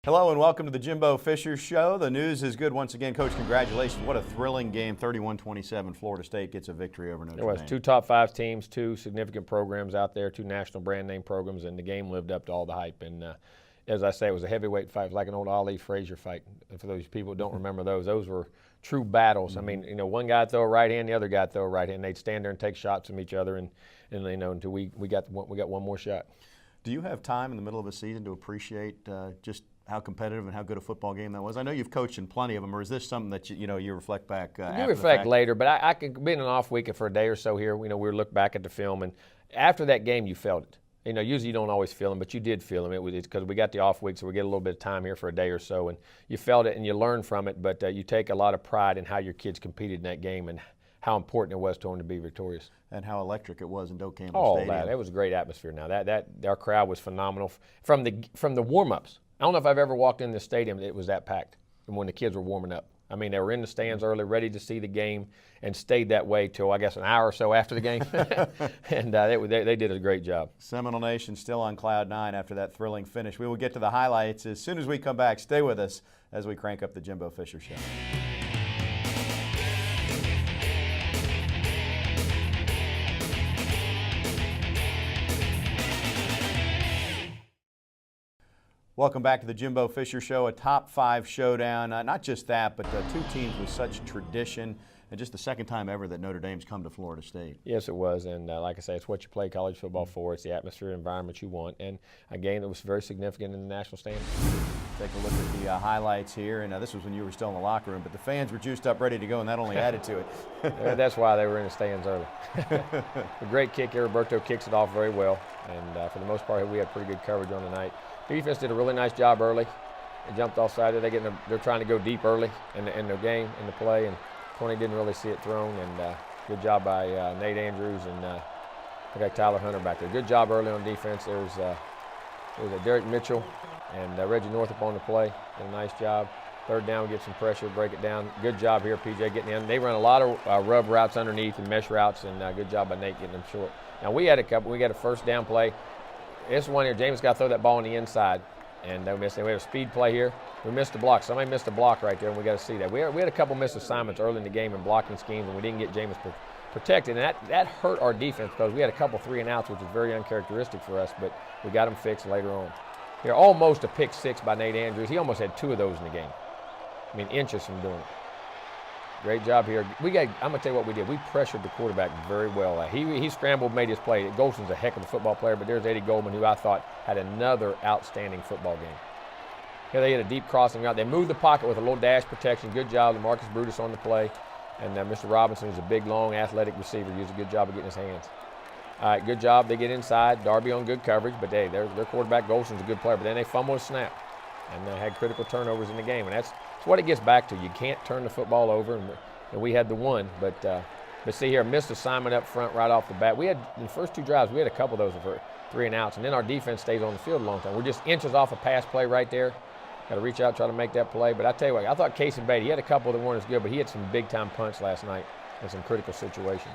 Hello and welcome to the Jimbo Fisher Show. The news is good once again. Coach, congratulations. What a thrilling game. 31-27. Florida State gets a victory over Notre Dame. There was two top five teams, two significant programs out there, two national brand name programs, and the game lived up to all the hype. And as I say, it was a heavyweight fight, like an old Ali Frazier fight. And for those people who don't remember those were true battles. I mean, one guy would throw a right hand, the other guy would throw a right hand. They'd stand there and take shots from each other, and until we got one more shot. Do you have time in the middle of a season to appreciate just how competitive and how good a football game that was? I know you've coached in plenty of them, or is this something that you reflect back after the fact? You reflect later, but I could be in an off week for a day or so here. We look back at the film, and after that game, you felt it. Usually you don't always feel them, but you did feel them. It's because we got the off week, so we get a little bit of time here for a day or so, and you felt it and you learn from it, but you take a lot of pride in how your kids competed in that game and how important it was to them to be victorious. And how electric it was in Doak Campbell Stadium. That was a great atmosphere. Now that our crowd was phenomenal from the warm-ups. I don't know if I've ever walked in the stadium it was that packed when the kids were warming up. I mean, they were in the stands early, ready to see the game, and stayed that way till, I guess, an hour or so after the game. And they did a great job. Seminole Nation still on cloud nine after that thrilling finish. We will get to the highlights as soon as we come back. Stay with us as we crank up the Jimbo Fisher Show. Welcome back to the Jimbo Fisher Show, a top five showdown. Not just that, but two teams with such tradition, and just the second time ever that Notre Dame's come to Florida State. Yes, it was, and like I say, it's what you play college football for. It's the atmosphere and environment you want, and a game that was very significant in the national standings. Take a look at the highlights here, and this was when you were still in the locker room, but the fans were juiced up, ready to go, and that only added to it. That's why they were in the stands early. A great kick here. Roberto kicks it off very well, and for the most part, we had pretty good coverage on the night. Defense did a really nice job early. They jumped offside. They're trying to go deep early in the game, in the play, and 20 didn't really see it thrown. And good job by Nate Andrews and I got Tyler Hunter back there. Good job early on defense. There was Derek Mitchell and Reggie Northrop on the play. Did a nice job. Third down, we get some pressure, break it down. Good job here, PJ, getting in. They run a lot of rub routes underneath and mesh routes, and good job by Nate getting them short. Now we had a couple. We got a first down play. This one here, James got to throw that ball on the inside, and they missed it. We had a speed play here. We missed a block. Somebody missed a block right there, and we got to see that. We had a couple missed assignments early in the game in blocking schemes, and we didn't get James protected, and that hurt our defense because we had a couple 3-and-outs, which is very uncharacteristic for us, but we got them fixed later on. Here, almost a pick six by Nate Andrews. He almost had two of those in the game. I mean, inches from doing it. Great job here. I'm going to tell you what we did. We pressured the quarterback very well. He scrambled, made his play. Golson's a heck of a football player, but there's Eddie Goldman, who I thought had another outstanding football game. Here they hit a deep crossing route. They moved the pocket with a little dash protection. Good job to Marcus Brutus on the play. And Mr. Robinson, who's a big, long, athletic receiver, used a good job of getting his hands. All right, good job. They get inside. Darby on good coverage, but their quarterback, Golson's a good player. But then they fumbled a snap, and they had critical turnovers in the game. And that's what it gets back to. You can't turn the football over, and we had the one. But see here, missed assignment up front right off the bat. We had, in the first two drives, we had a couple of those for 3-and-outs, and then our defense stays on the field a long time. We're just inches off a pass play right there. Got to reach out, try to make that play. But I tell you what, I thought Casey Beatty, he had a couple that weren't as good, but he had some big-time punts last night in some critical situations.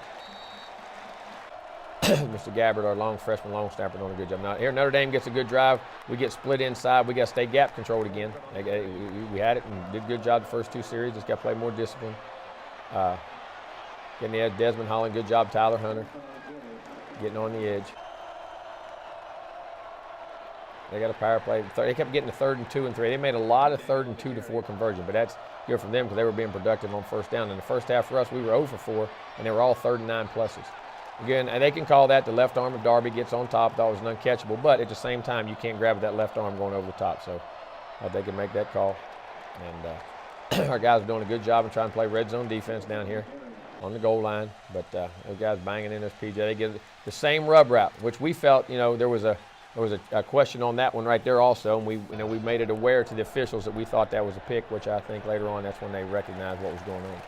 Mr. Gabbard, our freshman long snapper, doing a good job. Now here Notre Dame gets a good drive. We get split inside. We got to stay gap controlled again. We had it and did a good job the first two series. Just got to play more discipline. Getting the edge, Desmond Holland. Good job, Tyler Hunter. Getting on the edge. They got a power play. They kept getting to 3rd and 2 and 3. They made a lot of 3rd and 2 to 4 conversion, but that's good for them because they were being productive on first down. In the first half for us, we were 0 for 4, and they were all 3rd and 9 pluses. Again, and they can call that the left arm of Darby gets on top. That was an uncatchable, but at the same time, you can't grab that left arm going over the top. So they can make that call. And our guys are doing a good job of trying to play red zone defense down here on the goal line. But those guys banging in this PJ. They get the same rub route, which we felt, there was a question on that one right there also. And we made it aware to the officials that we thought that was a pick, which I think later on that's when they recognized what was going on.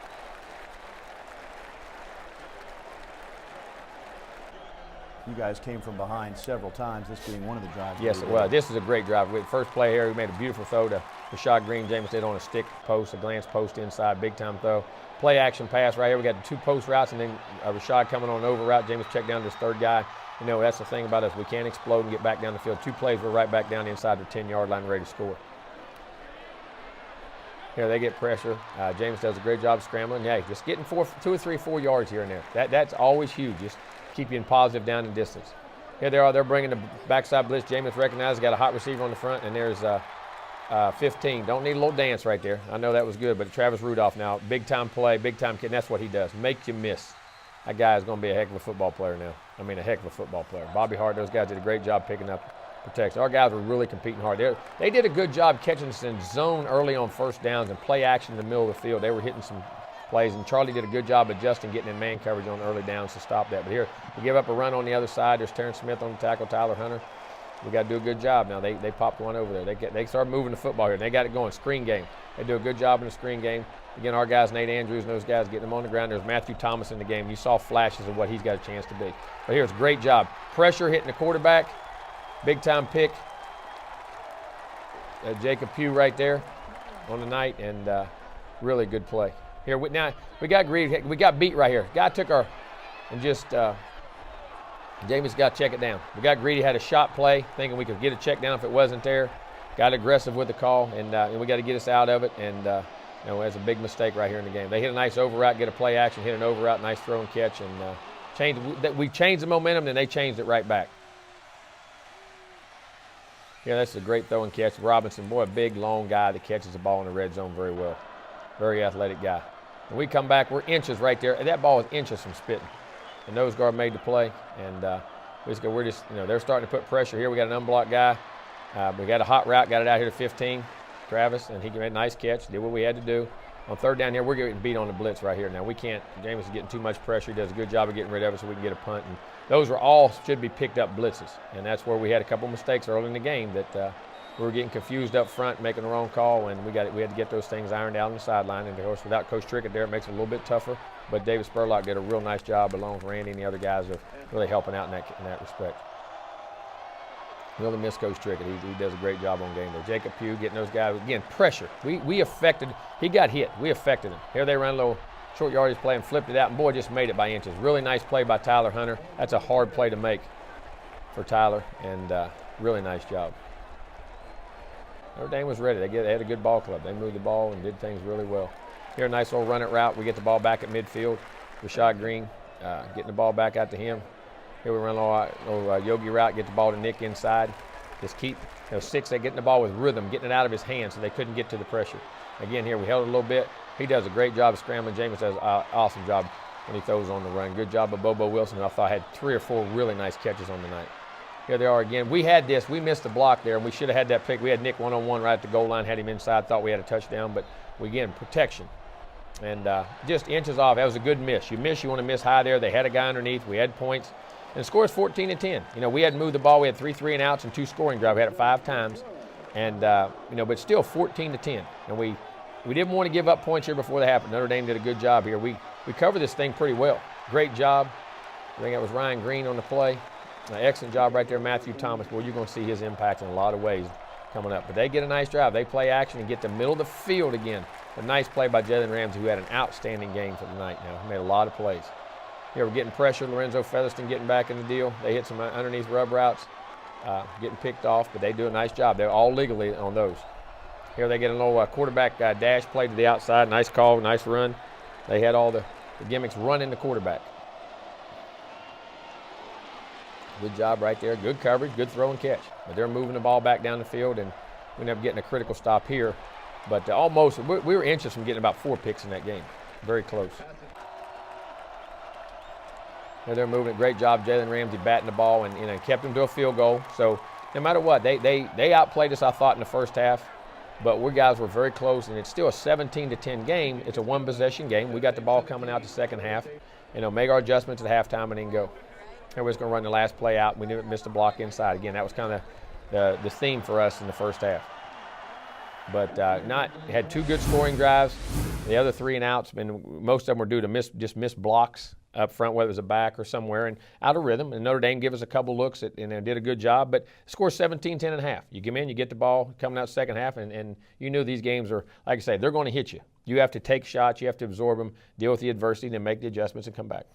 You guys came from behind several times, this being one of the drives. Yes, it was. This is a great drive. First play here, we made a beautiful throw to Rashad Green. James did on a stick post, a glance post inside, big-time throw. Play action pass right here. We got the two post routes, and then Rashad coming on an over route. James checked down to his third guy. That's the thing about us. We can't explode and get back down the field. Two plays, we're right back down inside the 10-yard line ready to score. Here they get pressure. James does a great job scrambling. Yeah, just getting 2 or 3, 4 yards here and there. That's always huge. Just keep you in positive down and distance. Here they are. They're bringing the backside blitz. James recognizes, got a hot receiver on the front, and there's 15. Don't need a little dance right there. I know that was good, but Travis Rudolph now, big-time play, big-time kid, and that's what he does. Make you miss. That guy is going to be a heck of a football player now. I mean, a heck of a football player. Bobby Hart, those guys did a great job picking up protection. Our guys were really competing hard. They did a good job catching us in zone early on first downs and play action in the middle of the field. They were hitting some plays, and Charlie did a good job adjusting, getting in man coverage on early downs to stop that. But here, we give up a run on the other side. There's Terrence Smith on the tackle, Tyler Hunter. We got to do a good job now. They popped one over there. They started moving the football here. They got it going. Screen game. They do a good job in the screen game. Again, our guys, Nate Andrews and those guys, getting them on the ground. There's Matthew Thomas in the game. You saw flashes of what he's got a chance to be. But here's a great job. Pressure hitting the quarterback. Big-time pick. Jacob Pugh right there on the night, and really good play. Here, now we got greedy. We got beat right here. Guy took our, and just, Jamie's got to check it down. We got greedy, had a shot play, thinking we could get a check down if it wasn't there. Got aggressive with the call, and we got to get us out of it, and that's a big mistake right here in the game. They hit a nice over route, get a play action, hit an over route, nice throw and catch, and we changed the momentum, and they changed it right back. Yeah, that's a great throw and catch. Robinson, boy, a big, long guy that catches the ball in the red zone very well. Very athletic guy. And we come back, we're inches right there. That ball was inches from spitting. The nose guard made the play, and we're just, they're starting to put pressure here. We got an unblocked guy. We got a hot route, got it out here to 15, Travis, and he made a nice catch, did what we had to do. On third down here, we're getting beat on the blitz right here. Now, we can't, James is getting too much pressure. He does a good job of getting rid of it so we can get a punt. And those are all should be picked up blitzes. And that's where we had a couple mistakes early in the game that we were getting confused up front, making the wrong call, and we had to get those things ironed out on the sideline. And, of course, without Coach Trickett there, it makes it a little bit tougher. But David Spurlock did a real nice job, along with Randy and the other guys, of really helping out in that respect. Really miss Coach Trickett. He does a great job on game there. Jacob Pugh getting those guys. Again, pressure. We affected. He got hit. We affected him. Here they ran a little short yardage play and flipped it out, and boy, just made it by inches. Really nice play by Tyler Hunter. That's a hard play to make for Tyler, and really nice job. Notre Dame was ready. They had a good ball club. They moved the ball and did things really well. Here, a nice little run it route. We get the ball back at midfield. Rashad Green getting the ball back out to him. Here we run a little Yogi route, get the ball to Nick inside. Just keep six, they getting the ball with rhythm, getting it out of his hands so they couldn't get to the pressure. Again, here we held it a little bit. He does a great job of scrambling. James does an awesome job when he throws on the run. Good job of Bobo Wilson, who I thought had 3 or 4 really nice catches on the night. Here they are again. We had this. We missed the block there, and we should have had that pick. We had Nick one-on-one right at the goal line, had him inside, thought we had a touchdown, but again, protection. And just inches off. That was a good miss. You want to miss high there. They had a guy underneath. We had points. And the score is 14-10. We hadn't moved the ball. We had 3 3-and-outs and 2 scoring drives. We had it 5 times. And, but still 14-10. And we didn't want to give up points here before they happened. Notre Dame did a good job here. We covered this thing pretty well. Great job. I think that was Ryan Green on the play. Excellent job right there, Matthew Thomas. Well, you're going to see his impact in a lot of ways coming up. But they get a nice drive. They play action and get to the middle of the field again. A nice play by Jalen Ramsey, who had an outstanding game for the night now. He made a lot of plays. Here we're getting pressure. Lorenzo Featherston getting back in the deal. They hit some underneath rub routes, getting picked off, but they do a nice job. They're all legally on those. Here they get a little quarterback dash play to the outside. Nice call, nice run. They had all the gimmicks running the quarterback. Good job right there. Good coverage, good throw and catch. But they're moving the ball back down the field, and we ended up getting a critical stop here. But almost, we were inches from getting about 4 picks in that game. Very close. They're moving it. Great job, Jalen Ramsey batting the ball and kept them to a field goal. So no matter what, they outplayed us, I thought, in the first half. But we guys were very close, and it's still a 17-10 game. It's a one-possession game. We got the ball coming out the second half. Make our adjustments at halftime and then go. Everybody's going to run the last play out. We missed a block inside. Again, that was kind of the theme for us in the first half. But had 2 good scoring drives. The other 3-and-outs, most of them were due to missed blocks up front, whether it was a back or somewhere, and out of rhythm. And Notre Dame gave us a couple looks and they did a good job. But score 17-10.5. You come in, you get the ball coming out second half, and you knew these games are, like I say, they're going to hit you. You have to take shots, you have to absorb them, deal with the adversity, and then make the adjustments and come back.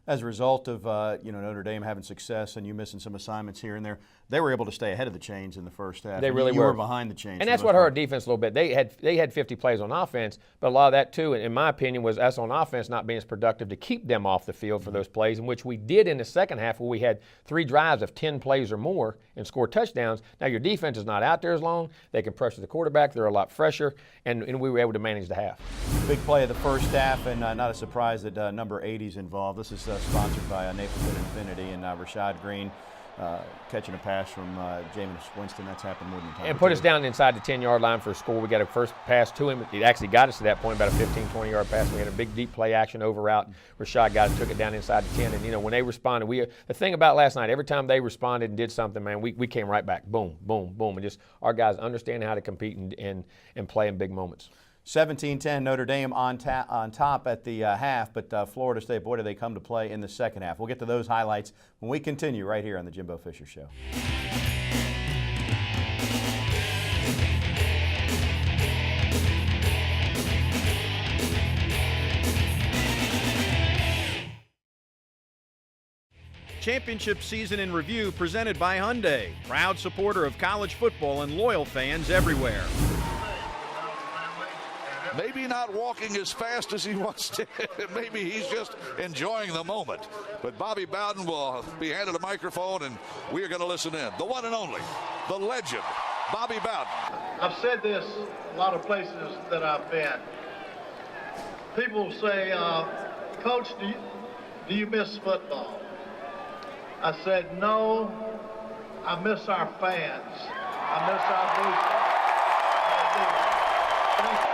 As a result of Notre Dame having success and you missing some assignments here and there, they were able to stay ahead of the chains in the first half. They really you were. were behind the chains. And that's what hurt our defense a little bit. They had 50 plays on offense, but a lot of that too, in my opinion, was us on offense not being as productive to keep them off the field for those plays, in which we did in the second half, where we had 3 drives of 10 plays or more and scored touchdowns. Now your defense is not out there as long. They can pressure the quarterback. They're a lot fresher, and we were able to manage the half. Big play of the first half, and not a surprise that number 80 is involved. This is sponsored by Napleton Infinity, and Rashad Green catching a pass from Jameis Winston. That's happened more than time. And put us down inside the 10-yard line for a score. We got a first pass to him. It actually got us to that point, about a 15, 20-yard pass. We had a big, deep play action over route. Rashad got it, took it down inside the 10. And, when they responded, the thing about last night, every time they responded and did something, man, we came right back. Boom, boom, boom. And just our guys understand how to compete and play in big moments. 17-10 Notre Dame on top at the half, but Florida State, boy, do they come to play in the second half. We'll get to those highlights when we continue right here on the Jimbo Fisher Show. Championship season in review presented by Hyundai, proud supporter of college football and loyal fans everywhere. Maybe not walking as fast as he once did. Maybe he's just enjoying the moment. But Bobby Bowden will be handed a microphone, and we are going to listen in. The one and only, the legend, Bobby Bowden. I've said this a lot of places that I've been. People say, Coach, do you miss football? I said, no, I miss our fans. I miss our boots. Thank you.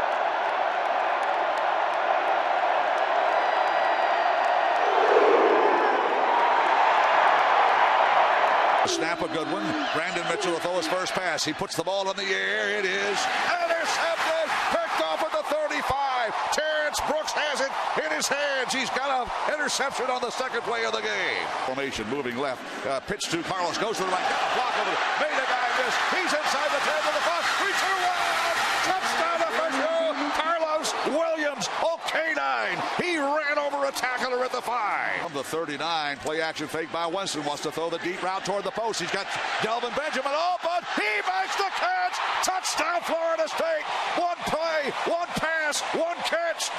Snap a good one. Brandon Mitchell will throw his first pass. He puts the ball in the air. It is intercepted. Picked off at the 35. Terrence Brooks has it in his hands. He's got an interception on the second play of the game. Formation moving left. Pitch to Carlos. Goes to the right. Got a block over it. Made a guy miss. He's inside the 10 to the 5. 3, 2, 1. Touchdown official. Carlos Williams. K9. He ran over a tackler at the 5. From the 39, play action fake by Winston. Wants to throw the deep route toward the post. He's got Delvin Benjamin open. He makes the catch. Touchdown, Florida State. One play, one pass, one catch.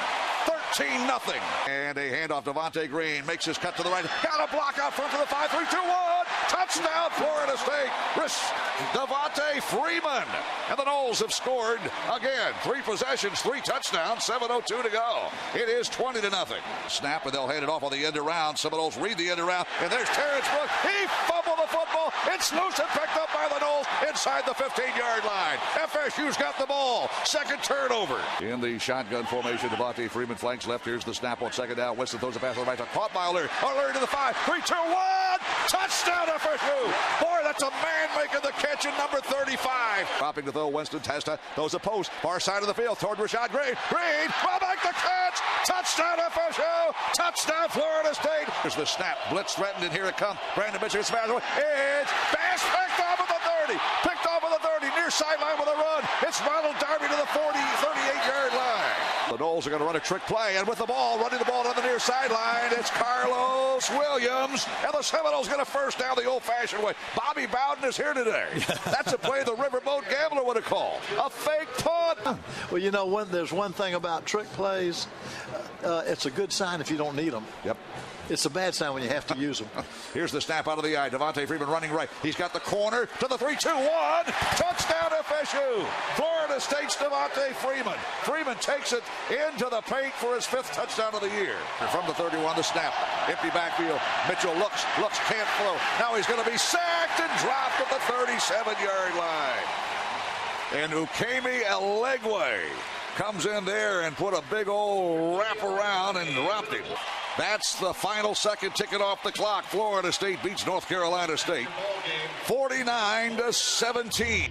13-0. And a handoff. Devontae Green makes his cut to the right. Got a block out front to the 5. 3, 2, 1. Touchdown, Florida State. Devontae Freeman. And the Noles have scored again. 3 possessions, 3 touchdowns, 7:02 to go. It is 20-0. Snap, and they'll hand it off on the end around. Seminoles read the end around, and there's Terrence Brooks. He fumbled the football. It's loose and picked up by the Noles inside the 15-yard line. FSU's got the ball. Second turnover. In the shotgun formation, Devontae Freeman flanks left. Here's the snap on second down. Winston throws a pass on the right. Caught by O'Leary. O'Leary to the 5. 3, 2, 1. Touchdown, FSU. Boy, that's a man making the catch in number 35. Dropping to throw. Winston Testa throws a post. Far side of the field toward Rashad Green. Green will make the catch. Touchdown, FSU. Touchdown, Florida State. Here's the snap. Blitz threatened, and here it comes. Brandon Mitchell smashes away. It's Bass picked off at the 30. Picked off at the 30. Near sideline with a run. It's Ronald Darby to the 38-yard line. The Noles are going to run a trick play, and with the ball, running the ball down the near sideline, it's Carlos Williams, and the Seminoles get a first down the old-fashioned way. Bobby Bowden is here today. That's a play the Riverboat Gambler would have called. A fake punt. Well, when there's one thing about trick plays, it's a good sign if you don't need them. Yep. It's a bad sign when you have to use them. Here's the snap out of the eye. Devontae Freeman running right. He's got the corner to the 3, 2, 1. Touchdown FSU. Florida State's Devontae Freeman. Freeman takes it into the paint for his 5th touchdown of the year. From the 31, the snap. Empty backfield. Mitchell looks, can't throw. Now he's going to be sacked and dropped at the 37-yard line. And Ukemi Elegwe comes in there and put a big old wrap around and dropped him. That's the final second ticket off the clock. Florida State beats North Carolina State 49-17.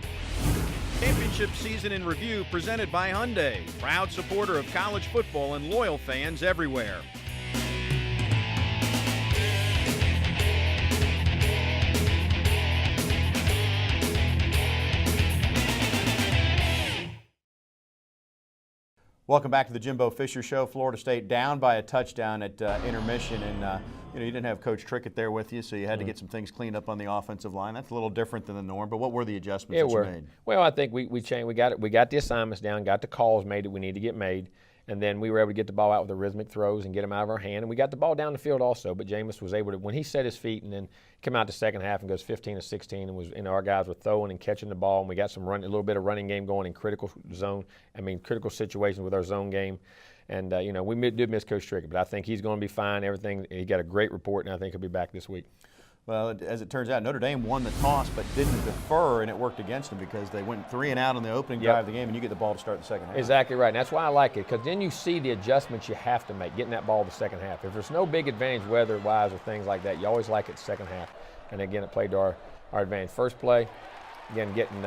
Championship season in review presented by Hyundai, proud supporter of college football and loyal fans everywhere. Welcome back to the Jimbo Fisher Show. Florida State down by a touchdown at intermission, and you didn't have Coach Trickett there with you, so you had to get some things cleaned up on the offensive line. That's a little different than the norm, but what were the adjustments that you made? Well, I think we changed. We got the assignments down, got the calls made that we need to get made, and then we were able to get the ball out with the rhythmic throws and get them out of our hand, and we got the ball down the field also. But Jameis was able to, when he set his feet and then came out the second half and goes 15 to 16, and was, our guys were throwing and catching the ball, and we got a little bit of running game going in critical situations with our zone game. And we did miss Coach Trickett, but I think he's going to be fine. Everything, he got a great report, and I think he'll be back this week. Well, as it turns out, Notre Dame won the toss but didn't defer, and it worked against them because they went 3 and out on the opening drive of the game, and you get the ball to start the second half. Exactly right, and that's why I like it, because then you see the adjustments you have to make, getting that ball the second half. If there's no big advantage weather-wise or things like that, you always like it the second half. And again, it played to our advantage. First play, again, getting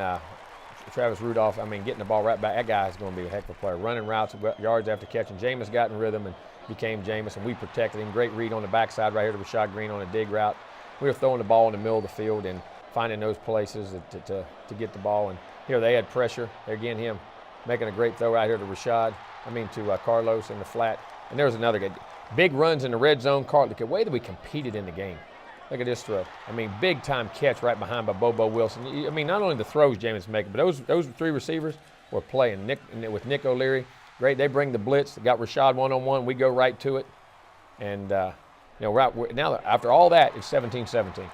Travis Rudolph, getting the ball right back. That guy is going to be a heck of a player. Running routes, yards after catching. Jameis got in rhythm and became Jameis, and we protected him. Great read on the backside right here to Rashad Green on a dig route. We were throwing the ball in the middle of the field and finding those places to get the ball. And here they had pressure. Again, him making a great throw right here to Carlos in the flat. And there's another guy. Big runs in the red zone. The way that we competed in the game. Look at this throw. Big time catch right behind by Bobo Wilson. Not only the throws Jameis making, but those 3 receivers were playing. With Nick O'Leary, great. They bring the blitz. They got Rashad one-on-one. We go right to it. And now after all that, it's 17-17.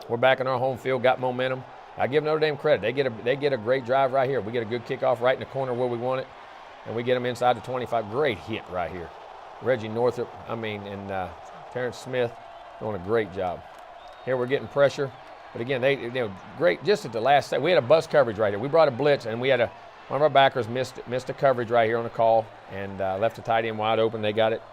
We're back in our home field, got momentum. I give Notre Dame credit. They get a great drive right here. We get a good kickoff right in the corner where we want it, and we get them inside the 25. Great hit right here. Reggie Northrop, and Terrence Smith doing a great job. Here we're getting pressure, but again, great. Just at the last second, we had a bus coverage right here. We brought a blitz, and we had one of our backers missed a coverage right here on the call, and left the tight end wide open. They got it.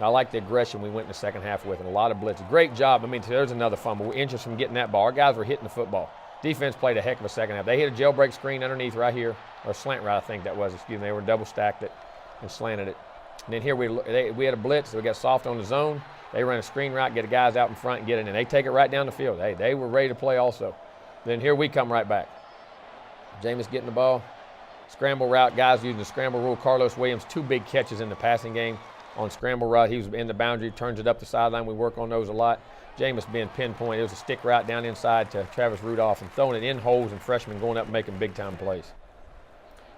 I like the aggression we went in the second half with, and a lot of blitzes. Great job. There's another fumble. We're inches from getting that ball. Our guys were hitting the football. Defense played a heck of a second half. They hit a jailbreak screen underneath right here, or slant route, I think that was. Excuse me. They were double stacked it and slanted it. And then here we had a blitz. So we got soft on the zone. They ran a screen route, get the guys out in front and get it in. They take it right down the field. Hey, they were ready to play also. Then here we come right back. Jameis getting the ball. Scramble route, guys using the scramble rule. Carlos Williams, 2 big catches in the passing game on scramble route. He was in the boundary, turns it up the sideline. We work on those a lot. Jameis being pinpoint. It was a stick route down inside to Travis Rudolph and throwing it in holes, and freshmen going up and making big-time plays.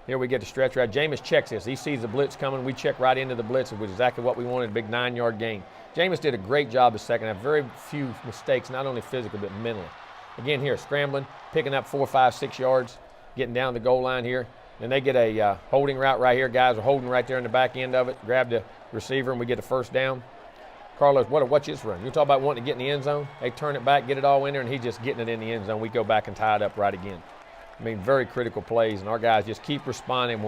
Here we get the stretch route. Jameis checks this. He sees the blitz coming. We check right into the blitz, which is exactly what we wanted, a big 9-yard gain. Jameis did a great job the second half. Very few mistakes, not only physical but mentally. Again here, scrambling, picking up 4, 5, 6 yards, getting down the goal line here. Then they get a holding route right here. Guys are holding right there in the back end of it. Grab the receiver, and we get the first down. Carlos, watch this run. You talk about wanting to get in the end zone. They turn it back, get it all in there, and he's just getting it in the end zone. We go back and tie it up right again. Very critical plays, and our guys just keep responding.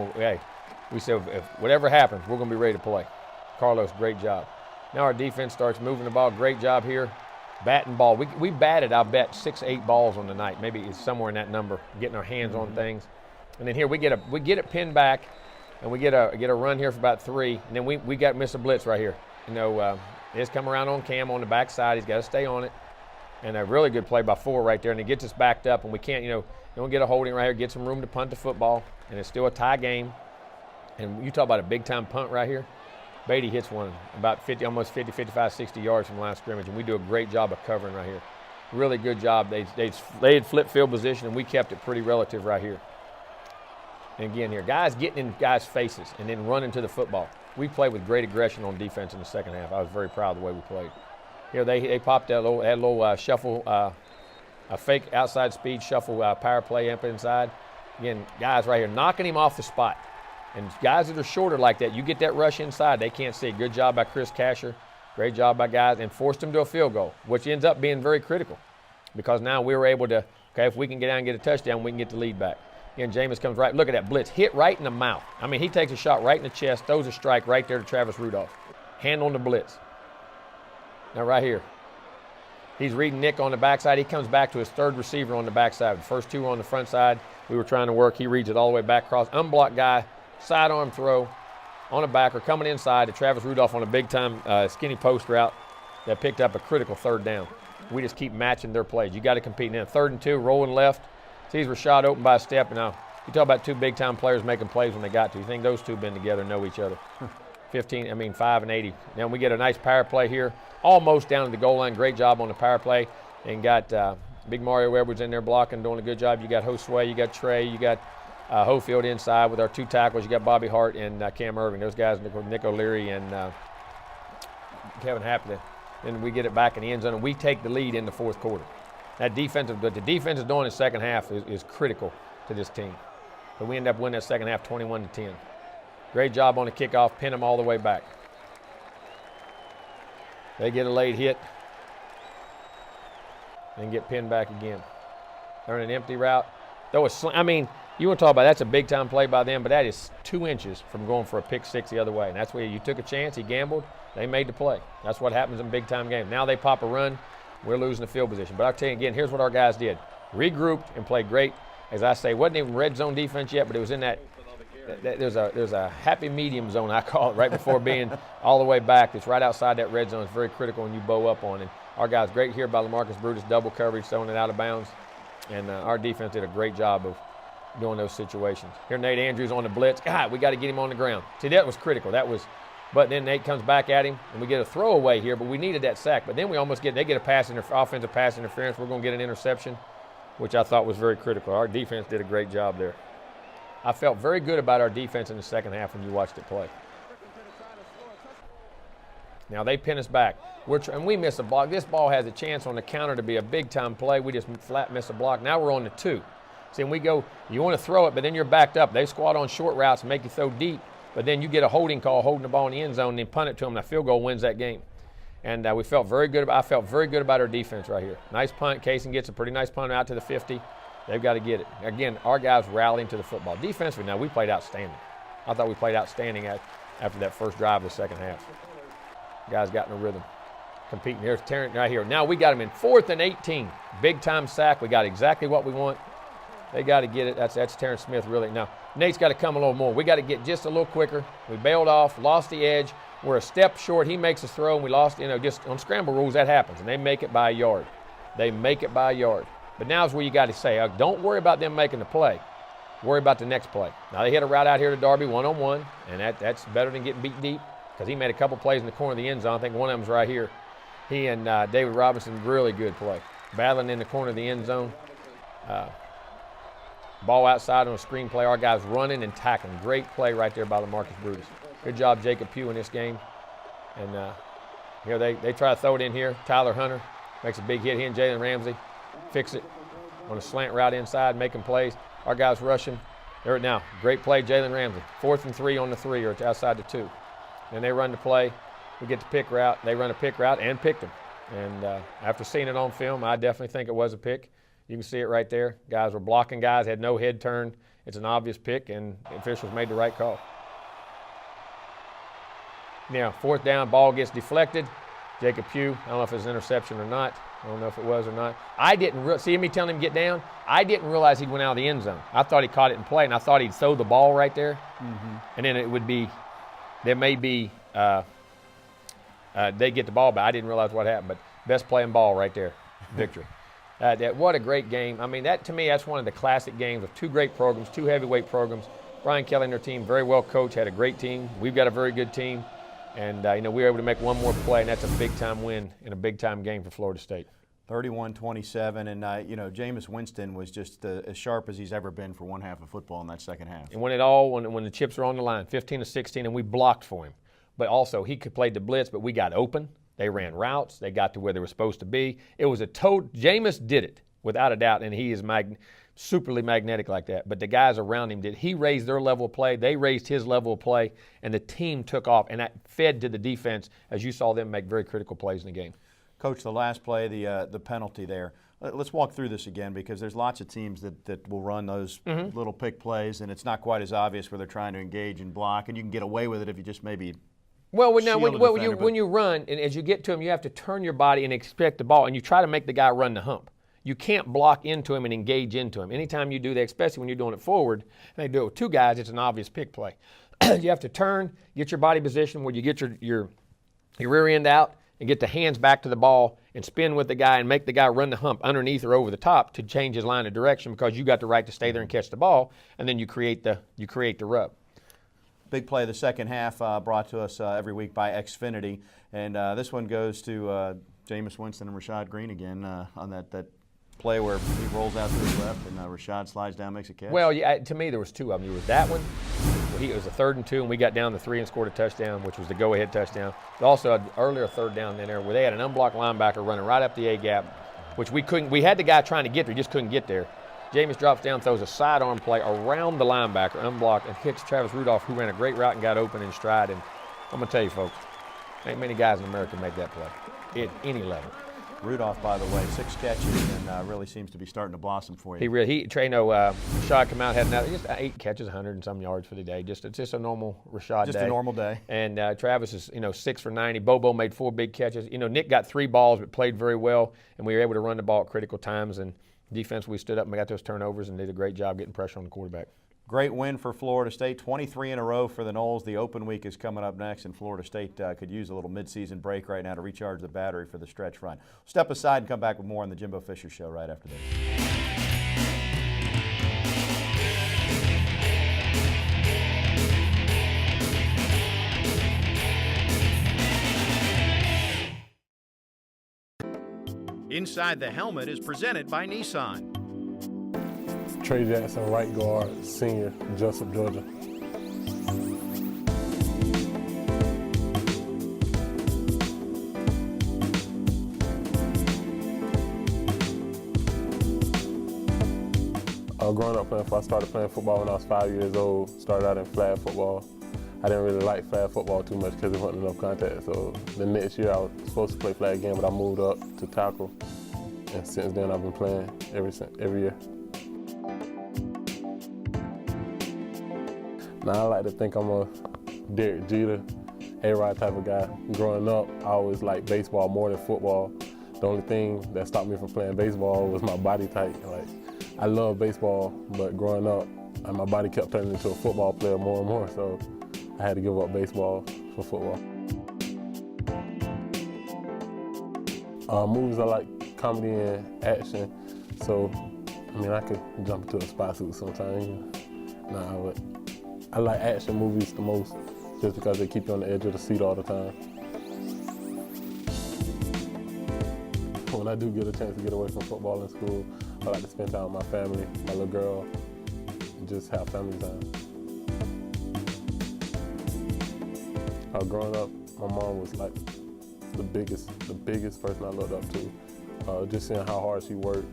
We said if whatever happens, we're going to be ready to play. Carlos, great job. Now our defense starts moving the ball. Great job here. Batting ball. We batted, I bet, 6, 8 balls on the night. Maybe it's somewhere in that number, getting our hands on things. And then here we get it pinned back, and we get a run here for about 3, and then we got miss a blitz right here. It's come around on Cam on the backside. He's got to stay on it, and a really good play by 4 right there, and it gets us backed up, and we can't don't get a holding right here, get some room to punt the football, and it's still a tie game. And you talk about a big time punt right here. Beatty hits one about almost 50, 55, 60 yards from the line of scrimmage, and we do a great job of covering right here. Really good job. They had flip field position, and we kept it pretty relative right here. And again here, guys getting in guys' faces and then running to the football. We played with great aggression on defense in the second half. I was very proud of the way we played. Here they popped that little shuffle, a fake outside speed shuffle power play up inside. Again, guys right here knocking him off the spot. And guys that are shorter like that, you get that rush inside, they can't see it. Good job by Chris Casher. Great job by guys, and forced him to a field goal, which ends up being very critical because now we were able to, if we can get down and get a touchdown, we can get the lead back. Again, Jameis comes right. Look at that blitz. Hit right in the mouth. He takes a shot right in the chest, throws a strike right there to Travis Rudolph. Hand on the blitz. Now right here. He's reading Nick on the backside. He comes back to his 3rd receiver on the backside. The first 2 were on the front side. We were trying to work. He reads it all the way back across. Unblocked guy, sidearm throw on a backer, coming inside to Travis Rudolph on a big-time skinny post route that picked up a critical 3rd down. We just keep matching their plays. You got to compete now. 3rd and 2, rolling left. Sees Rashad open by a step, and now You talk about two big-time players making plays when they got to. You think those two been together and know each other. 5 and 80. Now we get a nice power play here, almost down to the goal line. Great job on the power play. And got Big Mario Edwards in there blocking, doing a good job. You got Josue, you got Trey, you got Hofield inside with our two tackles. You got Bobby Hart and Cam Irving. Those guys, Nick O'Leary and Kevin Hapley. Then we get it back in the end zone, and we take the lead in the fourth quarter. What the defense is doing in the second half is critical to this team. But we end up winning that second half 21-10. Great job on the kickoff, pin them all the way back. They get a late hit and get pinned back again. They're in an empty route. You want to talk about that's a big-time play by them, but that is 2 inches from going for a pick six the other way. And that's where you took a chance, he gambled, they made the play. That's what happens in big-time games. Now they pop a run, we're losing the field position. But I'll tell you again, here's what our guys did. Regrouped and played great. As I say, wasn't even red zone defense yet, but it was in that there's a happy medium zone, I call it, right before being all the way back. It's right outside that red zone. It's very critical when you bow up on it. Our guys great here by LaMarcus Brutus, double coverage, throwing it out of bounds. And our defense did a great job of doing those situations. Here Nate Andrews on the blitz. God, we got to get him on the ground. See, that was critical. But then Nate comes back at him, and we get a throwaway here, but we needed that sack. But then they get offensive pass interference. We're going to get an interception, which I thought was very critical. Our defense did a great job there. I felt very good about our defense in the second half when you watched it play. Now they pin us back. And we miss a block. This ball has a chance on the counter to be a big-time play. We just flat miss a block. Now we're on the 2. See, and we go, you want to throw it, but then you're backed up. They squat on short routes and make you throw deep, but then you get a holding call holding the ball in the end zone and then punt it to them, and a field goal wins that game. And I felt very good about our defense right here. Nice punt. Kaysen gets a pretty nice punt out to the 50. They've got to get it. Again, our guys rallying to the football. Defensively, now we played outstanding. I thought we played outstanding after that first drive of the second half. Guys got in a rhythm. Competing. Here's Terrence right here. Now we got him in 4th and 18. Big-time sack. We got exactly what we want. They got to get it. That's Terrence Smith really. Now, Nate's got to come a little more. We got to get just a little quicker. We bailed off, lost the edge. We're a step short. He makes a throw, and we lost, just on scramble rules, that happens, and they make it by a yard. But now is where you got to say, don't worry about them making the play. Worry about the next play. Now they hit a route out here to Darby one-on-one, and that's better than getting beat deep because he made a couple plays in the corner of the end zone. I think one of them's right here. He and David Robinson, really good play. Battling in the corner of the end zone. Ball outside on a screen play. Our guys running and tackling. Great play right there by LaMarcus Brutus. Good job, Jacob Pugh, in this game. And here they try to throw it in here. Tyler Hunter makes a big hit. He and Jalen Ramsey fix it on a slant route inside, making plays. Our guys rushing. There now. Great play, Jalen Ramsey. 4th and 3 on the 3 or outside the 2. Then they run the play. We get the pick route. They run a pick route and picked them. And after seeing it on film, I definitely think it was a pick. You can see it right there. Guys were blocking guys, had no head turn. It's an obvious pick, and the officials made the right call. Now, 4th down, ball gets deflected. Jacob Pugh, I don't know if it was an interception or not. I don't know if it was or not. I didn't see me telling him to get down. I didn't realize he went out of the end zone. I thought he caught it in play, and I thought he'd throw the ball right there. Mm-hmm. And then it would be, there may be, they get the ball back. I didn't realize what happened, but best play and ball right there, victory. What a great game. I mean, to me, that's one of the classic games of 2 great programs, 2 heavyweight programs. Brian Kelly and their team, very well coached, had a great team. We've got a very good team. And, we were able to make one more play, and that's a big-time win in a big-time game for Florida State. 31-27, and, Jameis Winston was just as sharp as he's ever been for one half of football in that second half. And when the chips were on the line, 15-16, and we blocked for him. But also, he could play the blitz, but we got open. They ran routes. They got to where they were supposed to be. It was Jameis did it, without a doubt, and he is superly magnetic like that. But the guys around him did. He raised their level of play. They raised his level of play, and the team took off. And that fed to the defense as you saw them make very critical plays in the game. Coach, the last play, the penalty there. Let's walk through this again because there's lots of teams that will run those little pick plays, and it's not quite as obvious where they're trying to engage and block, and you can get away with it if you just maybe Well, now when you run, and as you get to him, you have to turn your body and expect the ball, and you try to make the guy run the hump. You can't block into him and engage into him. Anytime you do that, especially when you're doing it forward, and they do it with 2 guys, it's an obvious pick play. You have to turn, get your body position where you get your rear end out, and get the hands back to the ball and spin with the guy and make the guy run the hump underneath or over the top to change his line of direction, because you got the right to stay there and catch the ball, and then you create the rub. Big play of the second half brought to us every week by Xfinity, and this one goes to Jameis Winston and Rashad Green again on that play where he rolls out to his left and Rashad slides down, makes a catch. Well, yeah, to me there was two of them. There was that one, where it was a 3rd and 2, and we got down to 3 and scored a touchdown, which was the go-ahead touchdown. But also an earlier 3rd down in there where they had an unblocked linebacker running right up the A-gap, which we couldn't. We had the guy trying to get there, just couldn't get there. Jameis drops down, throws a sidearm play around the linebacker, unblocked, and hits Travis Rudolph, who ran a great route and got open in stride. And I'm going to tell you, folks, ain't many guys in America make that play at any level. Rudolph, by the way, 6 catches and really seems to be starting to blossom for you. Rashad come out, had just 8 catches, 100 and some yards for the day. It's just a normal Rashad day. Just a normal day. And Travis is 6 for 90. Bobo made 4 big catches. Nick got 3 balls but played very well, and we were able to run the ball at critical times. And defense, we stood up and we got those turnovers and did a great job getting pressure on the quarterback. Great win for Florida State, 23 in a row for the Noles. The open week is coming up next, and Florida State could use a little midseason break right now to recharge the battery for the stretch run. Step aside and come back with more on the Jimbo Fisher Show right after this. Inside the Helmet is presented by Nissan. Trey Jackson, right guard, senior, Jessup, Georgia. Growing up I started playing football when I was 5 years old. Started out in flag football. I didn't really like flag football too much because there wasn't enough contact. So the next year I was supposed to play flag again, but I moved up to tackle. And since then I've been playing every year. Now I like to think I'm a Derek Jeter, A-Rod type of guy. Growing up, I always liked baseball more than football. The only thing that stopped me from playing baseball was my body type. I love baseball, but growing up, my body kept turning into a football player more and more, so I had to give up baseball for football. Movies, I like comedy and action, so I could jump into a spy suit sometimes. But I like action movies the most, just because they keep you on the edge of the seat all the time. When I do get a chance to get away from football in school, I like to spend time with my family, my little girl, and just have family time. Growing up, my mom was like the biggest person I looked up to. Just seeing how hard she worked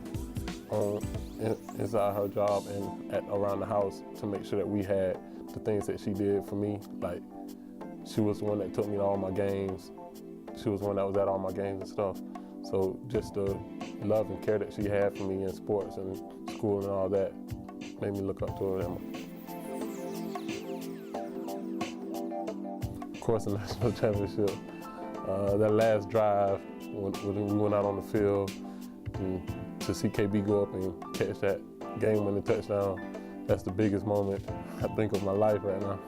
inside her job and around the house to make sure that we had the things that she did for me. Like, she was the one that took me to all my games. She was the one that was at all my games and stuff. So just the love and care that she had for me in sports and school and all that made me look up to her. Of course, the national championship. That last drive, when we went out on the field, and to see KB go up and catch that game-winning touchdown, that's the biggest moment I think of my life right now.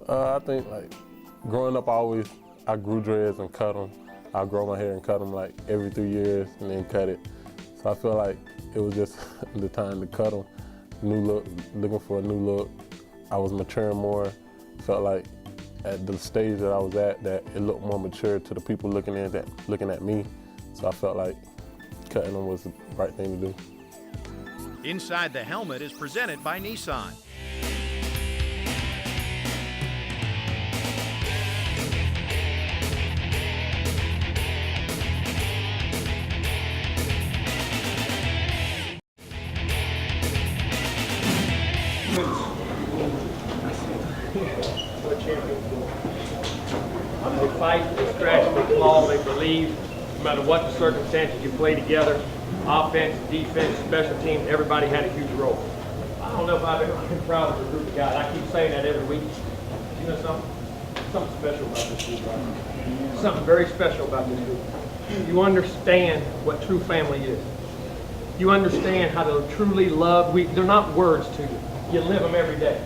I think growing up, I grew dreads and cut them. I grow my hair and cut them every 3 years and then cut it. So I feel like it was just the time to cut them. New look, looking for a new look. I was maturing more. Felt like at the stage that I was at, that it looked more mature to the people looking at me. So I felt like cutting them was the right thing to do. Inside the Helmet is presented by Nissan. They fight, they scratch, they claw, they believe. No matter what the circumstances, you play together. Offense, defense, special teams, everybody had a huge role. I don't know if I've ever been proud of a group of guys. I keep saying that every week. You know something? Something special about this group, right? Something very special about this group. You understand what true family is. You understand how to truly love. They're not words to you. You live them every day.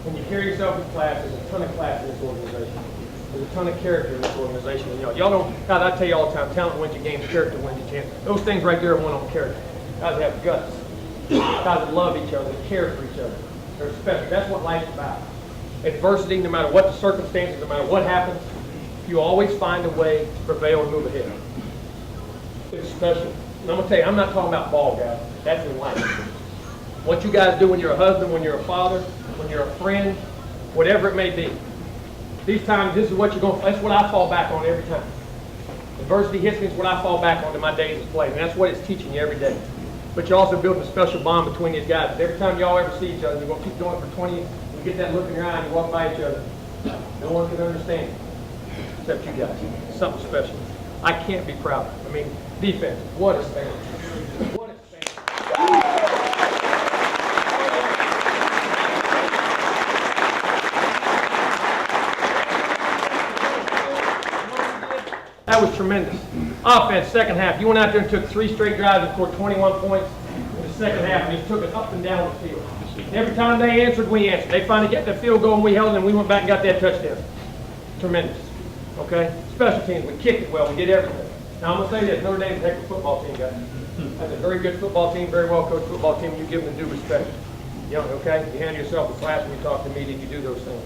When you carry yourself in class, there's a ton of class in this organization. There's a ton of character in this organization. You know, y'all don't, guys, I tell you all the time, talent wins your games, character wins your champions. Those things right there are one on character. Guys have guts. Guys love each other, care for each other. They're special. That's what life's about. Adversity, no matter what the circumstances, no matter what happens, you always find a way to prevail and move ahead. It's special. And I'm going to tell you, I'm not talking about ball, guys. That's in life. What you guys do when you're a husband, when you're a father, when you're a friend, whatever it may be. These times, this is what you're going to, that's what I fall back on every time. Adversity hits me, it's what I fall back on to my days of play. And that's what it's teaching you every day. But you're also building a special bond between these guys. Every time y'all ever see each other, you're going to keep doing it for 20 years. You get that look in your eye and you walk by each other. No one can understand it except you guys. It's something special. I can't be prouder. I mean, defense, what a stand. What a stand. That was tremendous. Offense, second half. You went out there and took 3 straight drives and scored 21 points in the second half, and you took it up and down the field. And every time they answered, we answered. They finally got the field goal, and we held it, and we went back and got that touchdown. Tremendous. Okay? Special teams, we kicked it well, we did everything. Now, I'm going to say this, Notre Dame's a heck of a football team, guys. That's a very good football team, very well-coached football team, and you give them the due respect. You know, okay? You handle yourself a class when you talk to media, you do those things.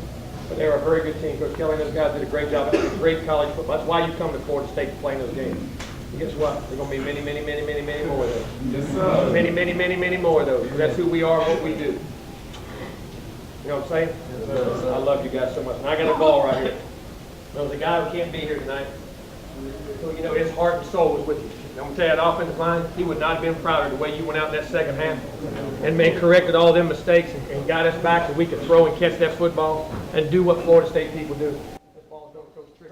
But they were a very good team. Coach Kelly and those guys did a great job. It's a great college football. That's why you come to Florida State to play in those games. And guess what? There's going to be many, many, many, many, many more of those. Yes, sir. Many, many, many, many more of those. That's who we are, what we do. You know what I'm saying? Yes, sir. I love you guys so much. And I got a ball right here. There's a guy who can't be here tonight. So, you know, his heart and soul was with you. And I'm going to tell you, that offensive line, he would not have been prouder the way you went out in that second half and corrected all them mistakes and got us back so we could throw and catch that football and do what Florida State people do. This ball is going to Coach Trick.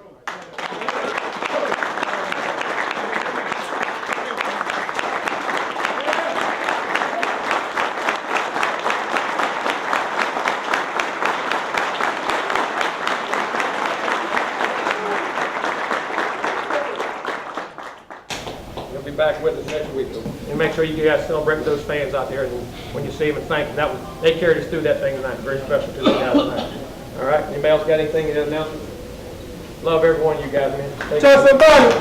Back with us next week, and make sure you guys celebrate with those fans out there, and when you see them, and thank them. They carried us through that thing tonight. Very special to the guys tonight. All right, anybody else got anything to announce? Love every one of you guys, man. Tell somebody.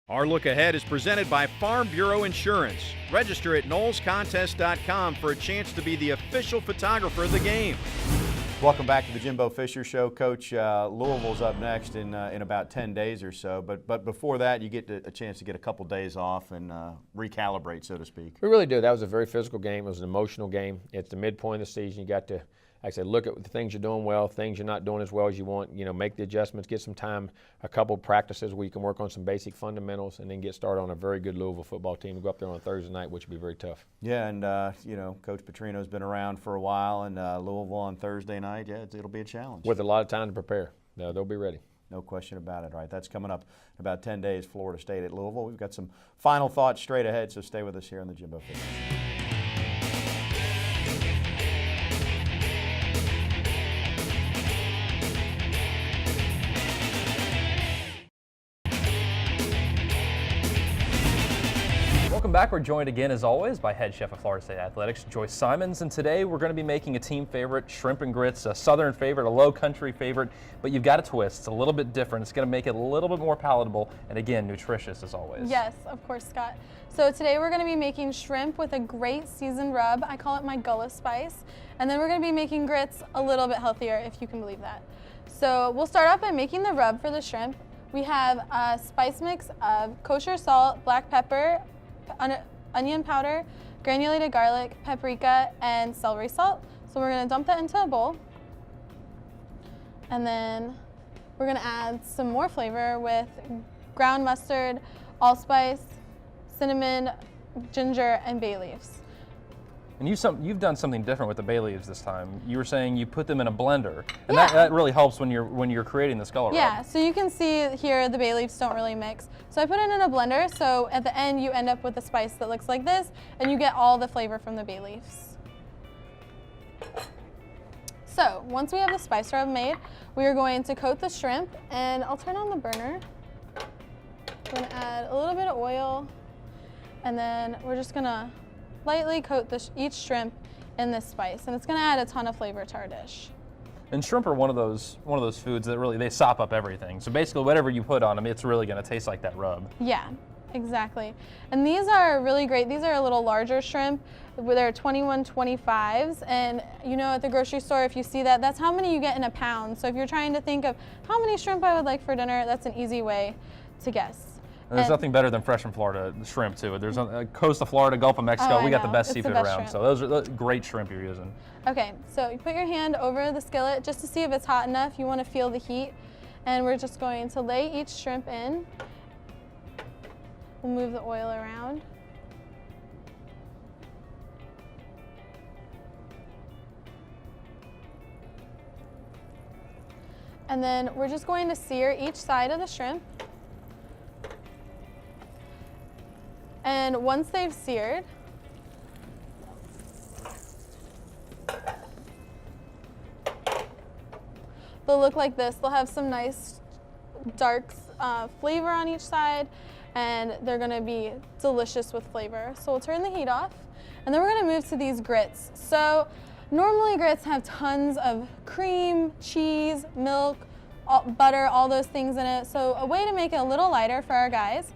Our look ahead is presented by Farm Bureau Insurance. Register at knowlescontest.com for a chance to be the official photographer of the game. Welcome back to the Jimbo Fisher Show. Coach, Louisville's up next in about 10 days or so. But before that, you get a chance to get a couple days off and recalibrate, so to speak. We really do. That was a very physical game. It was an emotional game. It's the midpoint of the season. You got to, like I said, look at the things you're doing well, things you're not doing as well as you want. You know, make the adjustments, get some time, a couple of practices where you can work on some basic fundamentals, and then get started on a very good Louisville football team. We'll go up there on a Thursday night, which will be very tough. Yeah, and you know, Coach Petrino's been around for a while, and Louisville on Thursday night, yeah, it'll be a challenge. With a lot of time to prepare. They'll be ready. No question about it. All right, that's coming up in about 10 days, Florida State at Louisville. We've got some final thoughts straight ahead, so stay with us here on the Jimbo Fisher Show. Welcome back. We're joined again, as always, by head chef of Florida State Athletics, Joyce Simons. And today we're going to be making a team favorite, shrimp and grits, a southern favorite, a low country favorite. But you've got a twist. It's a little bit different. It's going to make it a little bit more palatable and, again, nutritious as always. Yes, of course, Scott. So today we're going to be making shrimp with a great seasoned rub. I call it my gullah spice. And then we're going to be making grits a little bit healthier, if you can believe that. So we'll start off by making the rub for the shrimp. We have a spice mix of kosher salt, black pepper, onion powder, granulated garlic, paprika, and celery salt. So we're going to dump that into a bowl. And then we're going to add some more flavor with ground mustard, allspice, cinnamon, ginger, and bay leaves. And you've done something different with the bay leaves this time. You were saying you put them in a blender, and that really helps when you're creating the skull rub. Yeah, so you can see here the bay leaves don't really mix. So I put it in a blender, so at the end you end up with a spice that looks like this, and you get all the flavor from the bay leaves. So once we have the spice rub made, we are going to coat the shrimp, and I'll turn on the burner. We're going to add a little bit of oil, and then we're just going to lightly coat each shrimp in this spice, and it's going to add a ton of flavor to our dish. And shrimp are one of those foods that really, they sop up everything. So basically whatever you put on them, it's really going to taste like that rub. Yeah, exactly. And these are really great. These are a little larger shrimp. They're 21.25s, and you know, at the grocery store, if you see that, that's how many you get in a pound. So if you're trying to think of how many shrimp I would like for dinner, that's an easy way to guess. And there's nothing better than fresh from Florida shrimp too. There's a coast of Florida, Gulf of Mexico. We got the best seafood around. Shrimp. So those are great shrimp you're using. Okay, so you put your hand over the skillet just to see if it's hot enough. You want to feel the heat. And we're just going to lay each shrimp in. We'll move the oil around. And then we're just going to sear each side of the shrimp. And once they've seared, they'll look like this. They'll have some nice dark flavor on each side, and they're gonna be delicious with flavor. So we'll turn the heat off, and then we're gonna move to these grits. So normally grits have tons of cream, cheese, milk, butter, all those things in it. So a way to make it a little lighter for our guys,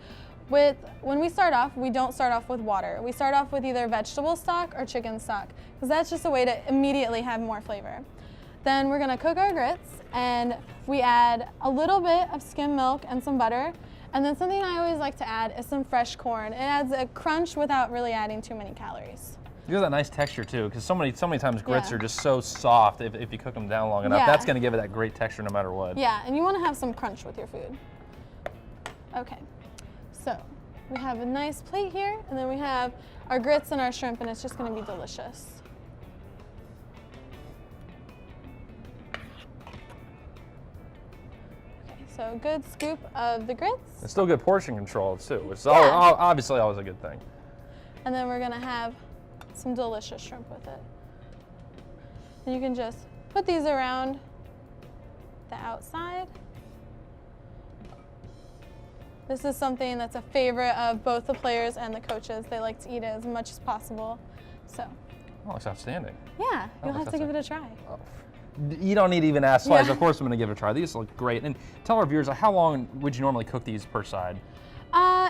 when we start off, we don't start off with water. We start off with either vegetable stock or chicken stock, because that's just a way to immediately have more flavor. Then we're gonna cook our grits, and we add a little bit of skim milk and some butter. And then something I always like to add is some fresh corn. It adds a crunch without really adding too many calories. You get that nice texture too, because so many times grits are just so soft if you cook them down long enough. Yeah. That's gonna give it that great texture no matter what. Yeah, and you wanna have some crunch with your food. Okay, so we have a nice plate here, and then we have our grits and our shrimp, and it's just gonna be delicious. Okay, so a good scoop of the grits. It's still good portion control too, which is obviously always a good thing. And then we're gonna have some delicious shrimp with it. And you can just put these around the outside. This is something that's a favorite of both the players and the coaches. They like to eat it as much as possible. So. Oh, it's outstanding. Yeah, you'll have to give it a try. Oh. You don't need to even ask twice. Yeah. Of course I'm gonna give it a try. These look great. And tell our viewers, how long would you normally cook these per side?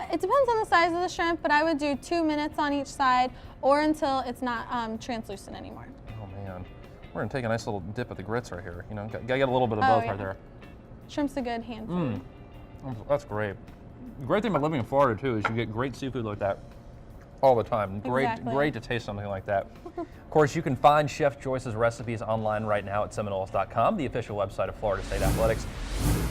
It depends on the size of the shrimp, but I would do 2 minutes on each side, or until it's not translucent anymore. Oh man, we're gonna take a nice little dip of the grits right here. You know, gotta get a little bit of both right there. Shrimp's a good hand food. That's great. The great thing about living in Florida too is you get great seafood like that all the time. Great to taste something like that. Of course, you can find Chef Joyce's recipes online right now at Seminoles.com, the official website of Florida State Athletics.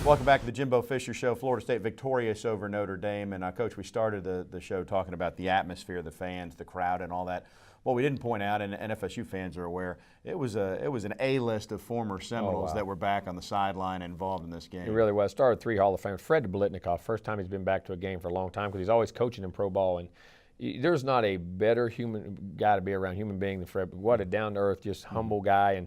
Welcome back to the Jimbo Fisher Show. Florida State victorious over Notre Dame. And Coach, we started the show talking about the atmosphere, the fans, the crowd, and all that. What we didn't point out, and FSU fans are aware, it was an A-list of former Seminoles that were back on the sideline involved in this game. It really was. Started 3 Hall of Famers. Fred Blitnikoff, first time he's been back to a game for a long time because he's always coaching in pro ball. And there's not a better human guy to be around, human being than Fred. What a down-to-earth, just humble guy.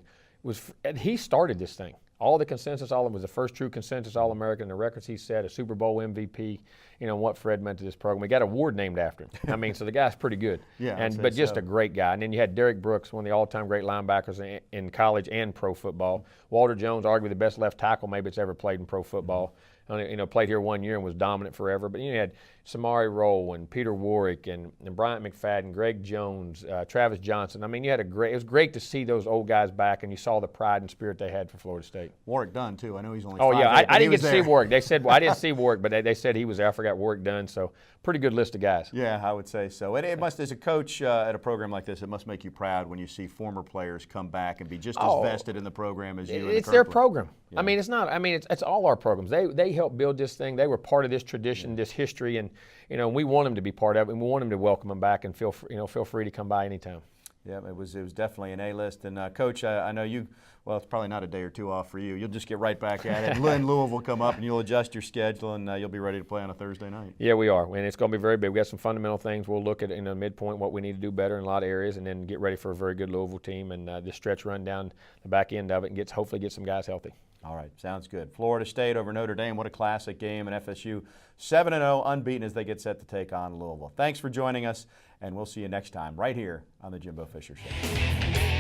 And he started this thing. All the consensus, all of it was the first true consensus All-American, the records he set, a Super Bowl MVP, you know, what Fred meant to this program. We got an award named after him. I mean, so the guy's pretty good. Yeah, but just a great guy. And then you had Derek Brooks, one of the all-time great linebackers in college and pro football. Walter Jones, arguably the best left tackle maybe it's ever played in pro football. You know, played here 1 year and was dominant forever. But you had Samari Rolle and Peter Warwick and Bryant McFadden, Greg Jones, Travis Johnson. I mean, it was great to see those old guys back, and you saw the pride and spirit they had for Florida State. Warwick Dunn, too. I know he's only 5'8", I didn't get to see Warwick. They said, well, I didn't see Warwick, but they said he was there. I forgot Warwick Dunn, so pretty good list of guys. Yeah, I would say so. It must, as a coach at a program like this, it must make you proud when you see former players come back and be just as vested in the program as you. It's their program. Yeah. I mean, it's not. I mean, it's all our programs. They helped build this thing. They were part of this tradition, this history, and you know, we want them to be part of it, and we want them to welcome them back and feel free to come by anytime. Yeah, it was definitely an A-list. And Coach, I know you Well, it's probably not a day or two off for you. You'll just get right back at it. And Louisville will come up, and you'll adjust your schedule, and you'll be ready to play on a Thursday night. Yeah, we are, and it's going to be very big. We got some fundamental things we'll look at in the midpoint, what we need to do better in a lot of areas, and then get ready for a very good Louisville team and the stretch run down the back end of it, and hopefully get some guys healthy. All right, sounds good. Florida State over Notre Dame. What a classic game, and FSU 7-0, unbeaten as they get set to take on Louisville. Thanks for joining us, and we'll see you next time right here on the Jimbo Fisher Show.